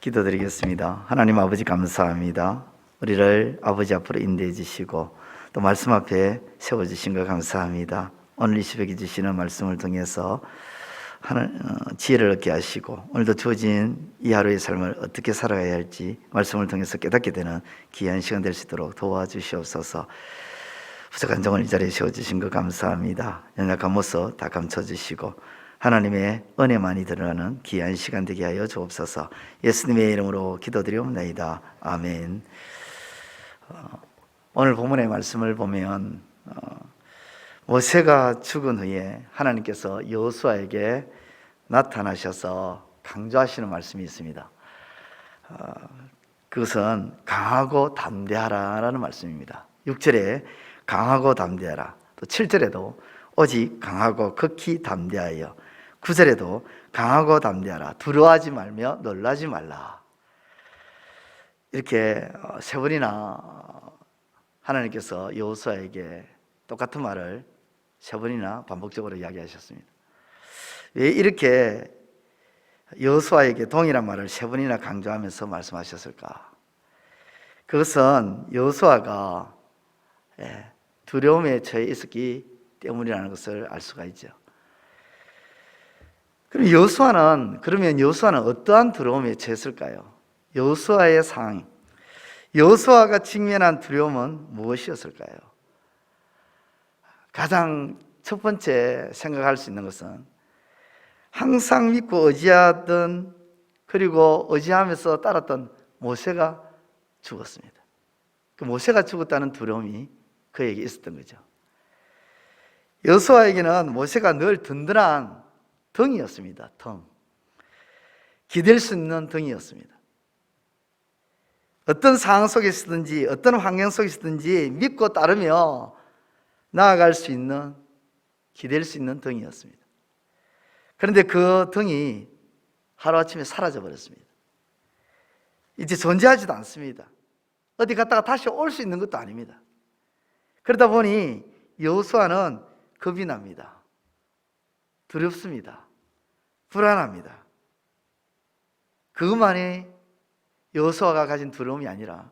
기도드리겠습니다. 하나님 아버지 감사합니다. 우리를 아버지 앞으로 인도해 주시고 또 말씀 앞에 세워주신 것 감사합니다. 오늘 이 새벽에 주시는 말씀을 통해서 지혜를 얻게 하시고 오늘도 주어진 이 하루의 삶을 어떻게 살아가야 할지 말씀을 통해서 깨닫게 되는 귀한 시간 될 수 있도록 도와주시옵소서. 부족한 종을 이 자리에 세워주신 것 감사합니다. 연약한 모습 다 감춰주시고 하나님의 은혜만이 드러나는 귀한 시간 되게 하여 주옵소서. 예수님의 이름으로 기도드리옵나이다. 아멘. 오늘 본문의 말씀을 보면 모세가 죽은 후에 하나님께서 여호수아에게 나타나셔서 강조하시는 말씀이 있습니다. 그것은 강하고 담대하라라는 말씀입니다. 6절에 강하고 담대하라, 또 7절에도 오직 강하고 극히 담대하여, 9절에도 강하고 담대하라, 두려워하지 말며 놀라지 말라. 이렇게 세 번이나 하나님께서 여호수아에게 똑같은 말을 세 번이나 반복적으로 이야기하셨습니다. 왜 이렇게 여호수아에게 동일한 말을 세 번이나 강조하면서 말씀하셨을까? 그것은 여호수아가 두려움에 처해 있었기 때문이라는 것을 알 수가 있죠. 그러면 여호수아는 어떠한 두려움에 처했을까요? 여호수아의 상황, 여호수아가 직면한 두려움은 무엇이었을까요? 가장 첫 번째 생각할 수 있는 것은 항상 믿고 의지하던, 그리고 의지하면서 따랐던 모세가 죽었습니다. 그 모세가 죽었다는 두려움이 그에게 있었던 거죠. 여호수아에게는 모세가 늘 든든한 등이었습니다. 등, 기댈 수 있는 등이었습니다. 어떤 상황 속에 있든지 어떤 환경 속에 있든지 믿고 따르며 나아갈 수 있는, 기댈 수 있는 등이었습니다. 그런데 그 등이 하루아침에 사라져 버렸습니다. 이제 존재하지도 않습니다. 어디 갔다가 다시 올 수 있는 것도 아닙니다. 그러다 보니 여호수아는 겁이 납니다. 두렵습니다. 불안합니다. 그것만이 여호수아가 가진 두려움이 아니라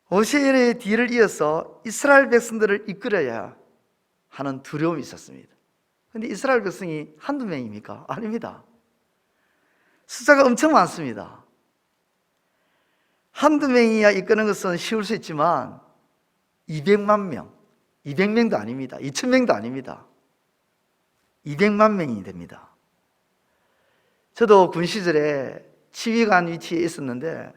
모세의 뒤를 이어서 이스라엘 백성들을 이끌어야 하는 두려움이 있었습니다. 그런데 이스라엘 백성이 한두 명입니까? 아닙니다. 숫자가 엄청 많습니다. 한두 명이야 이끄는 것은 쉬울 수 있지만 200만 명, 200명도 아닙니다. 2000명도 아닙니다. 200만 명이 됩니다. 저도 군 시절에 지휘관 위치에 있었는데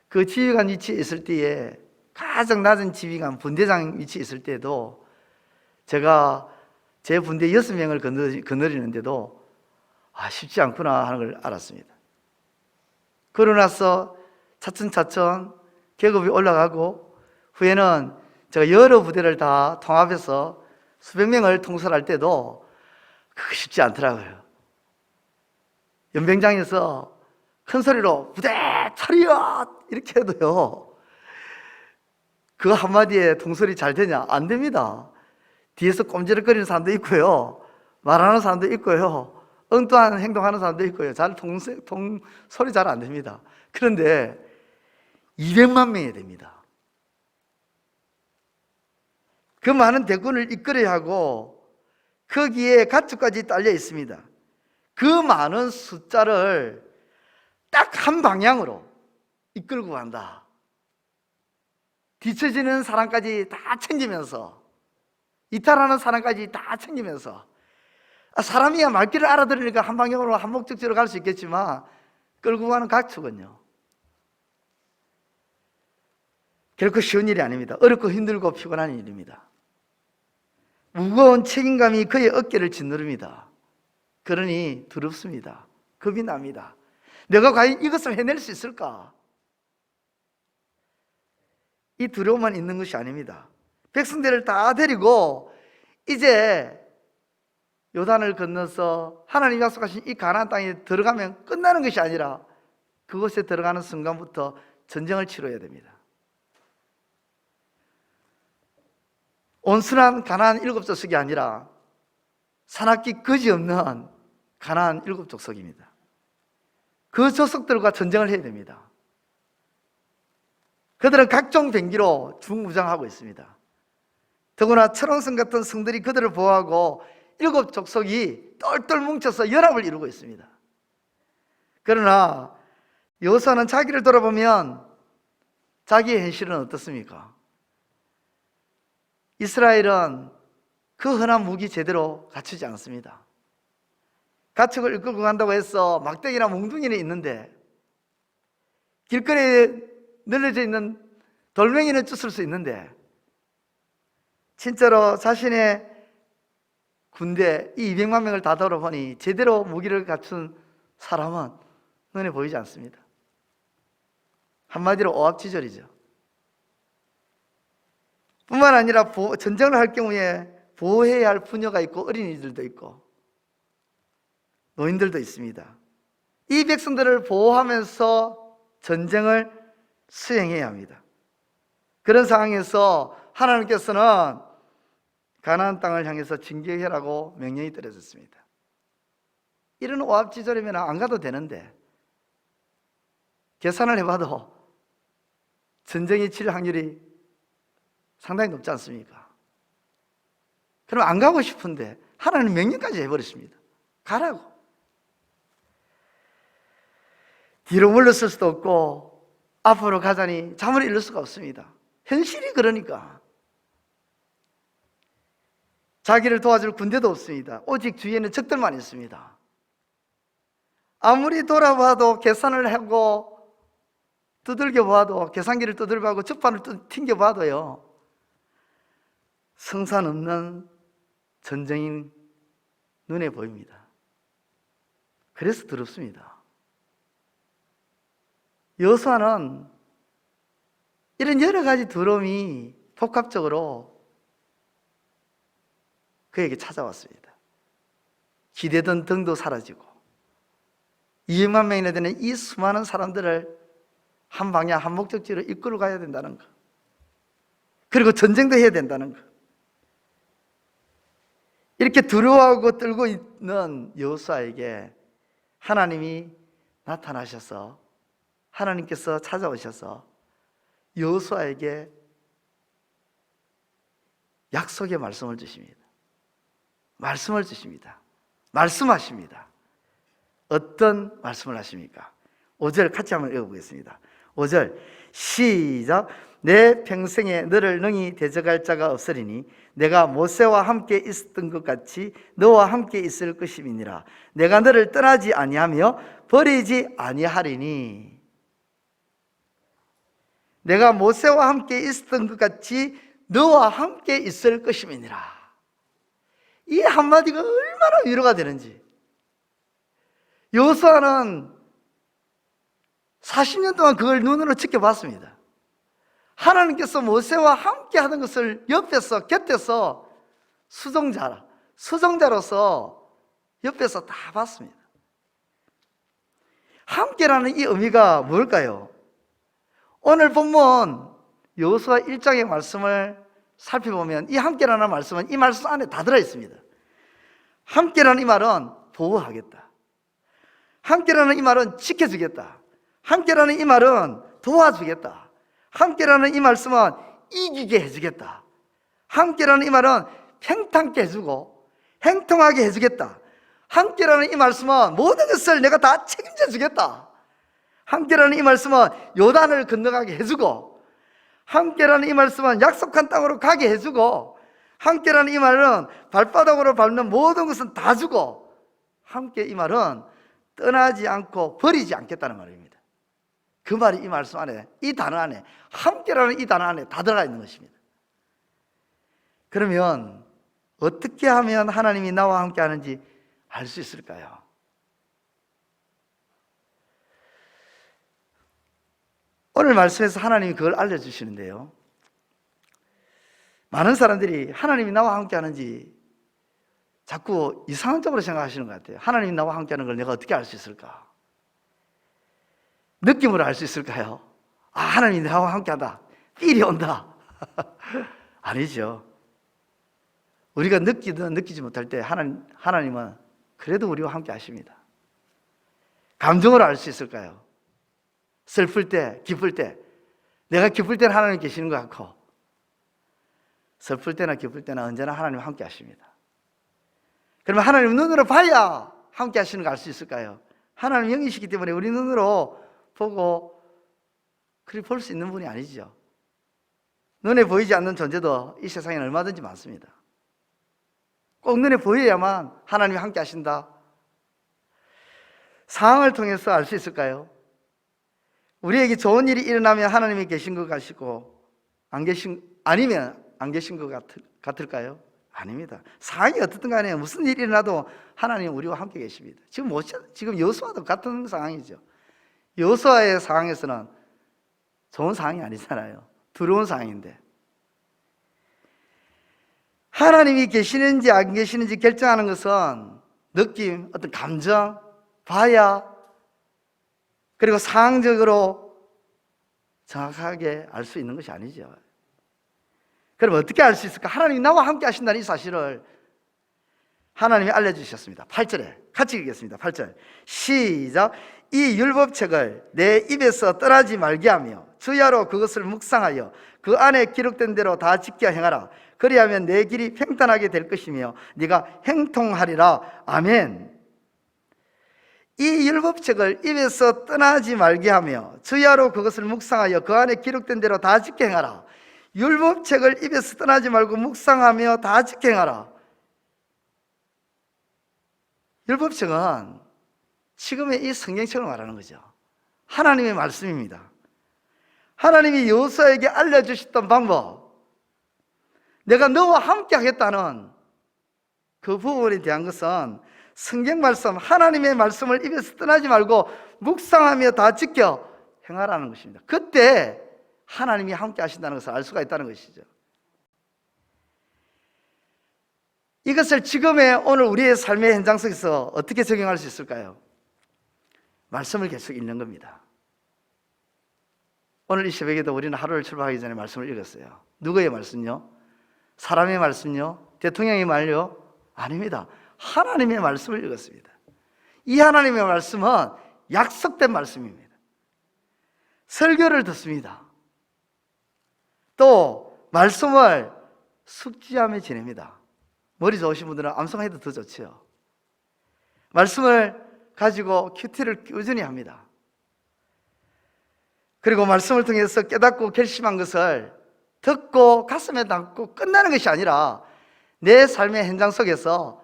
그 지휘관 위치에 있을 때에 가장 낮은 지휘관 분대장 위치에 있을 때도 제가 제 분대 6명을 거느리는데도 쉽지 않구나 하는 걸 알았습니다. 그러고 나서 차츰차츰 계급이 올라가고 후에는 제가 여러 부대를 다 통합해서 수백 명을 통솔할 때도 그거 쉽지 않더라고요. 연병장에서 큰 소리로 부대 차렷 이렇게 해도요, 그 한마디에 통솔이 잘 되냐? 안 됩니다. 뒤에서 꼼지락거리는 사람도 있고요, 말하는 사람도 있고요, 엉뚱한 행동하는 사람도 있고요, 소리 잘 안 됩니다. 그런데 200만 명이 됩니다. 그 많은 대군을 이끌어야 하고 거기에 가축까지 딸려 있습니다. 그 많은 숫자를 딱 한 방향으로 이끌고 간다. 뒤처지는 사람까지 다 챙기면서, 이탈하는 사람까지 다 챙기면서, 사람이야 말귀를 알아들으니까 한 방향으로 한 목적지로 갈 수 있겠지만 끌고 가는 가축은요, 결코 쉬운 일이 아닙니다. 어렵고 힘들고 피곤한 일입니다. 무거운 책임감이 그의 어깨를 짓누릅니다. 그러니 두렵습니다. 겁이 납니다. 내가 과연 이것을 해낼 수 있을까? 이 두려움만 있는 것이 아닙니다. 백성들을 다 데리고 이제 요단을 건너서 하나님이 약속하신 이 가나안 땅에 들어가면 끝나는 것이 아니라 그곳에 들어가는 순간부터 전쟁을 치러야 됩니다. 온순한 가나안 7족속이 아니라 산악기 거지 없는 가나안 7족속입니다. 그 족속들과 전쟁을 해야 됩니다. 그들은 각종 병기로 중무장하고 있습니다. 더구나 철옹성 같은 성들이 그들을 보호하고 7족속이 똘똘 뭉쳐서 연합을 이루고 있습니다. 그러나 여호수아는 자기를 돌아보면 자기의 현실은 어떻습니까? 이스라엘은 그 흔한 무기 제대로 갖추지 않습니다. 가축을 이끌고 간다고 해서 막대기나 몽둥이는 있는데 길거리에 널려져 있는 돌멩이는 쫓을 수 있는데 진짜로 자신의 군대 이 200만 명을 다 돌아보니 제대로 무기를 갖춘 사람은 눈에 보이지 않습니다. 한마디로 오합지졸이죠. 뿐만 아니라 전쟁을 할 경우에 보호해야 할 부녀가 있고 어린이들도 있고 노인들도 있습니다. 이 백성들을 보호하면서 전쟁을 수행해야 합니다. 그런 상황에서 하나님께서는 가나안 땅을 향해서 진격해라고 명령이 떨어졌습니다. 이런 오합지졸이면 안 가도 되는데 계산을 해봐도 전쟁이 칠 확률이 상당히 높지 않습니까? 그럼 안 가고 싶은데 하나님 명령까지 해버렸습니다. 가라고. 뒤로 물러설 수도 없고 앞으로 가자니 잠을 이룰 수가 없습니다. 현실이 그러니까. 자기를 도와줄 군대도 없습니다. 오직 주위에는 적들만 있습니다. 아무리 돌아봐도 계산을 하고 두들겨 봐도 계산기를 두들겨 봐도 적반을 튕겨 봐도요 성산 없는 전쟁인 눈에 보입니다. 그래서 두렵습니다. 여호수아는 이런 여러 가지 두려움이 복합적으로 그에게 찾아왔습니다. 기대던 등도 사라지고 200만 명이나 되는 이 수많은 사람들을 한 방향 한 목적지로 이끌어 가야 된다는 것, 그리고 전쟁도 해야 된다는 것, 이렇게 두려워하고 떨고 있는 여호수아에게 하나님이 나타나셔서 하나님께서 찾아오셔서 여호수아에게 약속의 말씀을 주십니다. 말씀을 주십니다. 말씀하십니다. 어떤 말씀을 하십니까? 5절 같이 한번 읽어보겠습니다. 5절 시작. 내 평생에 너를 능히 대적할 자가 없으리니 내가 모세와 함께 있었던 것 같이 너와 함께 있을 것임이니라. 내가 너를 떠나지 아니하며 버리지 아니하리니. 내가 모세와 함께 있었던 것 같이 너와 함께 있을 것임이니라. 이 한마디가 얼마나 위로가 되는지. 여호수아는 40년 동안 그걸 눈으로 지켜봤습니다. 하나님께서 모세와 함께 하던 것을 옆에서 곁에서 수종자로서 옆에서 다 봤습니다. 함께라는 이 의미가 뭘까요? 오늘 본문 여호수아 1장의 말씀을 살펴보면 이 함께라는 말씀은 이 말씀 안에 다 들어있습니다. 함께라는 이 말은 보호하겠다. 함께라는 이 말은 지켜주겠다. 함께라는 이 말은 도와주겠다. 함께라는 이 말씀은 이기게 해주겠다. 함께라는 이 말은 평탄케 해주고 행통하게 해주겠다. 함께라는 이 말씀은 모든 것을 내가 다 책임져 주겠다. 함께라는 이 말씀은 요단을 건너가게 해주고, 함께라는 이 말씀은 약속한 땅으로 가게 해주고, 함께라는 이 말은 발바닥으로 밟는 모든 것은 다 주고, 함께 이 말은 떠나지 않고 버리지 않겠다는 말입니다. 그 말이 이 말씀 안에, 이 단어 안에, 함께라는 이 단어 안에 다 들어가 있는 것입니다. 그러면 어떻게 하면 하나님이 나와 함께 하는지 알 수 있을까요? 오늘 말씀에서 하나님이 그걸 알려주시는데요, 많은 사람들이 하나님이 나와 함께 하는지 자꾸 이상한 쪽으로 생각하시는 것 같아요. 하나님이 나와 함께 하는 걸 내가 어떻게 알 수 있을까? 느낌으로 알 수 있을까요? 아, 하나님이 나와 함께 한다, 삘이 온다. 아니죠. 우리가 느끼든 느끼지 못할 때 하나님은 그래도 우리와 함께 하십니다. 감정으로 알 수 있을까요? 슬플 때, 기쁠 때. 내가 기쁠 때는 하나님 계시는 것 같고, 슬플 때나 기쁠 때나 언제나 하나님 함께 하십니다. 그러면 하나님 눈으로 봐야 함께 하시는 걸 알 수 있을까요? 하나님 영이시기 때문에 우리 눈으로 보고 그리 볼 수 있는 분이 아니죠. 눈에 보이지 않는 존재도 이 세상에는 얼마든지 많습니다. 꼭 눈에 보여야만 하나님이 함께 하신다. 상황을 통해서 알 수 있을까요? 우리에게 좋은 일이 일어나면 하나님이 계신 것 같고, 아니면 안 계신 것 같을까요? 아닙니다. 상황이 어떻든 간에 무슨 일이 일어나도 하나님 우리와 함께 계십니다. 지금 여호수아도 같은 상황이죠. 여호수아의 상황에서는 좋은 상황이 아니잖아요. 두려운 상황인데, 하나님이 계시는지 안 계시는지 결정하는 것은 느낌, 어떤 감정, 봐야, 그리고 상황적으로 정확하게 알 수 있는 것이 아니죠. 그럼 어떻게 알 수 있을까? 하나님이 나와 함께 하신다는 이 사실을 하나님이 알려주셨습니다. 8절에 같이 읽겠습니다. 8절 시작. 이 율법책을 내 입에서 떠나지 말게 하며 주야로 그것을 묵상하여 그 안에 기록된 대로 다 지켜 행하라. 그리하면 내 길이 평탄하게 될 것이며 네가 행통하리라. 아멘. 이 율법책을 입에서 떠나지 말게 하며 주야로 그것을 묵상하여 그 안에 기록된 대로 다 지켜 행하라. 율법책을 입에서 떠나지 말고 묵상하며 다 지켜 행하라. 율법책은 지금의 이 성경책을 말하는 거죠. 하나님의 말씀입니다. 하나님이 여호수아에게 알려주셨던 방법, 내가 너와 함께 하겠다는 그 부분에 대한 것은 성경 말씀, 하나님의 말씀을 입에서 떠나지 말고 묵상하며 다 지켜 행하라는 것입니다. 그때 하나님이 함께 하신다는 것을 알 수가 있다는 것이죠. 이것을 지금의 오늘 우리의 삶의 현장 속에서 어떻게 적용할 수 있을까요? 말씀을 계속 읽는 겁니다. 오늘 이 새벽에도 우리는 하루를 출발하기 전에 말씀을 읽었어요. 누구의 말씀요? 사람의 말씀요? 대통령의 말요? 아닙니다. 하나님의 말씀을 읽었습니다. 이 하나님의 말씀은 약속된 말씀입니다. 설교를 듣습니다. 또 말씀을 숙지하며 지냅니다. 머리 좋으신 분들은 암송해도 더 좋죠. 말씀을 가지고 큐티를 꾸준히 합니다. 그리고 말씀을 통해서 깨닫고 결심한 것을 듣고 가슴에 담고 끝나는 것이 아니라 내 삶의 현장 속에서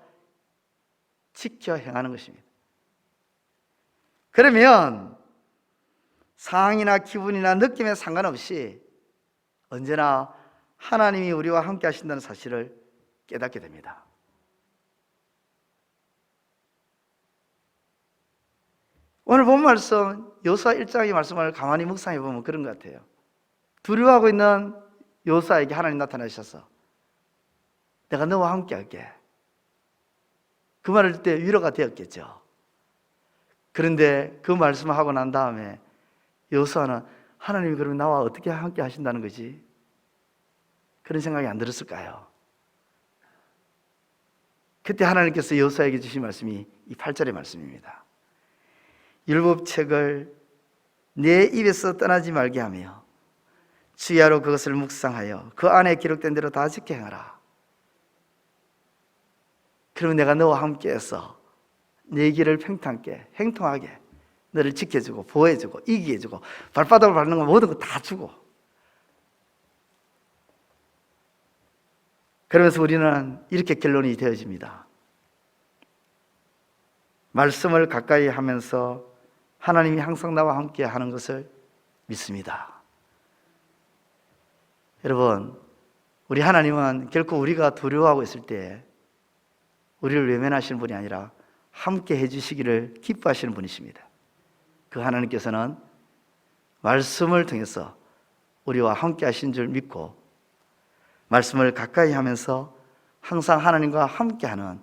지켜 행하는 것입니다. 그러면 상황이나 기분이나 느낌에 상관없이 언제나 하나님이 우리와 함께 하신다는 사실을 깨닫게 됩니다. 오늘 본 말씀, 여호수아 1장의 말씀을 가만히 묵상해 보면 그런 것 같아요. 두려워하고 있는 여호수아에게 하나님 나타나셔서 내가 너와 함께 할게. 그 말을 듣때 위로가 되었겠죠. 그런데 그 말씀을 하고 난 다음에 여호수아는 하나님이 그러면 나와 어떻게 함께 하신다는 거지? 그런 생각이 안 들었을까요? 그때 하나님께서 여호수아에게 주신 말씀이 이 8절의 말씀입니다. 율법책을 내 입에서 떠나지 말게 하며 주야로 그것을 묵상하여 그 안에 기록된 대로 다 지켜 행하라. 그러면 내가 너와 함께해서 내 길을 평탄하게 행통하게 너를 지켜주고 보호해주고 이기게 해주고 발바닥을 밟는 거 모든 거 다 주고, 그러면서 우리는 이렇게 결론이 되어집니다. 말씀을 가까이 하면서 하나님이 항상 나와 함께 하는 것을 믿습니다. 여러분, 우리 하나님은 결코 우리가 두려워하고 있을 때 우리를 외면하시는 분이 아니라 함께 해주시기를 기뻐하시는 분이십니다. 그 하나님께서는 말씀을 통해서 우리와 함께 하신 줄 믿고 말씀을 가까이 하면서 항상 하나님과 함께하는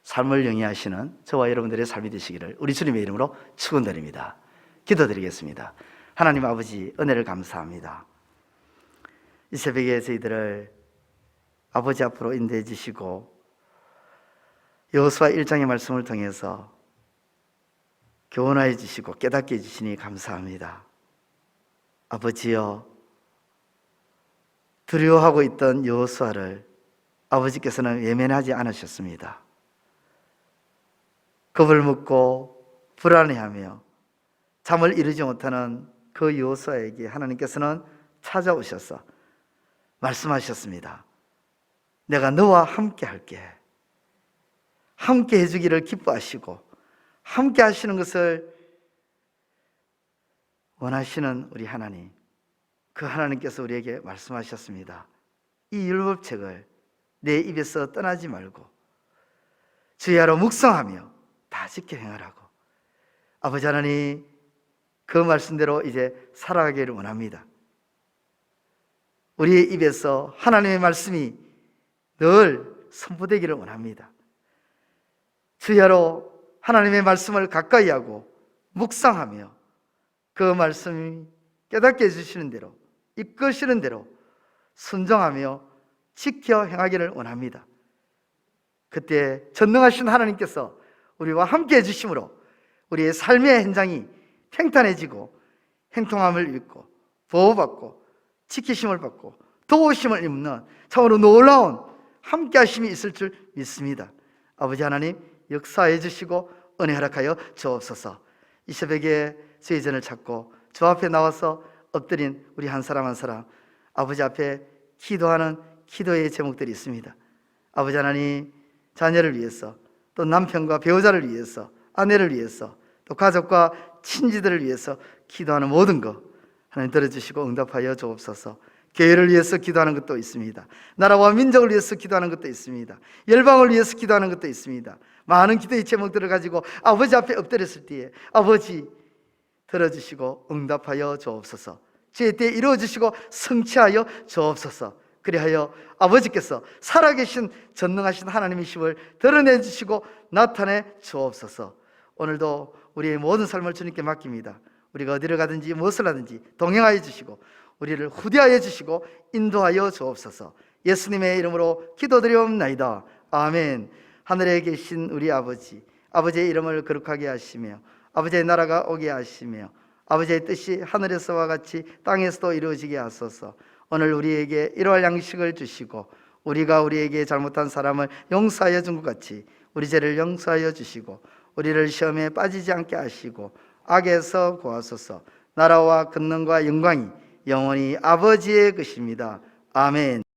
삶을 영위하시는 저와 여러분들의 삶이 되시기를 우리 주님의 이름으로 축원드립니다. 기도드리겠습니다. 하나님 아버지, 은혜를 감사합니다. 이 새벽에 저희들을 아버지 앞으로 인도해 주시고 여호수아 1장의 말씀을 통해서 교훈하여 주시고 깨닫게 해주시니 감사합니다. 아버지여, 두려워하고 있던 여호수아를 아버지께서는 외면하지 않으셨습니다. 겁을 먹고 불안해하며 잠을 이루지 못하는 그 여호수아에게 하나님께서는 찾아오셔서 말씀하셨습니다. 내가 너와 함께 할게. 함께 해주기를 기뻐하시고 함께 하시는 것을 원하시는 우리 하나님, 그 하나님께서 우리에게 말씀하셨습니다. 이 율법책을 내 입에서 떠나지 말고 주야로 묵상하며 다 지켜 행하라고. 아버지 하나님, 그 말씀대로 이제 살아가기를 원합니다. 우리의 입에서 하나님의 말씀이 늘 선포되기를 원합니다. 주야로 하나님의 말씀을 가까이 하고 묵상하며 그 말씀이 깨닫게 해주시는 대로, 이끄시는 대로 순종하며 지켜 행하기를 원합니다. 그때 전능하신 하나님께서 우리와 함께 해주심으로 우리의 삶의 현장이 평탄해지고 행통함을 입고 보호받고 지키심을 받고 도우심을 입는 참으로 놀라운 함께 하심이 있을 줄 믿습니다. 아버지 하나님, 역사해 주시고 은혜 허락하여 주옵소서. 이 새벽에 저희 전을 찾고 주 앞에 나와서 엎드린 우리 한 사람 한 사람, 아버지 앞에 기도하는 기도의 제목들이 있습니다. 아버지 하나님, 자녀를 위해서, 또 남편과 배우자를 위해서, 아내를 위해서, 또 가족과 친지들을 위해서 기도하는 모든 것 하나님 들어주시고 응답하여 주옵소서. 교회를 위해서 기도하는 것도 있습니다. 나라와 민족을 위해서 기도하는 것도 있습니다. 열방을 위해서 기도하는 것도 있습니다. 많은 기도의 제목들을 가지고 아버지 앞에 엎드렸을 때에 아버지 들어주시고 응답하여 주옵소서. 주의 때에 이루어주시고 성취하여 주옵소서. 그리하여 아버지께서 살아계신 전능하신 하나님이심을 드러내주시고 나타내 주옵소서. 오늘도 우리의 모든 삶을 주님께 맡깁니다. 우리가 어디를 가든지 무엇을 하든지 동행하여 주시고 우리를 후대하여 주시고 인도하여 주옵소서. 예수님의 이름으로 기도드리옵나이다. 아멘. 하늘에 계신 우리 아버지, 아버지의 이름을 거룩하게 하시며 아버지의 나라가 오게 하시며 아버지의 뜻이 하늘에서와 같이 땅에서도 이루어지게 하소서. 오늘 우리에게 일용할 양식을 주시고 우리가 우리에게 잘못한 사람을 용서하여 준 것 같이 우리 죄를 용서하여 주시고 우리를 시험에 빠지지 않게 하시고 악에서 구하소서. 나라와 권능과 영광이 영원히 아버지의 것입니다. 아멘.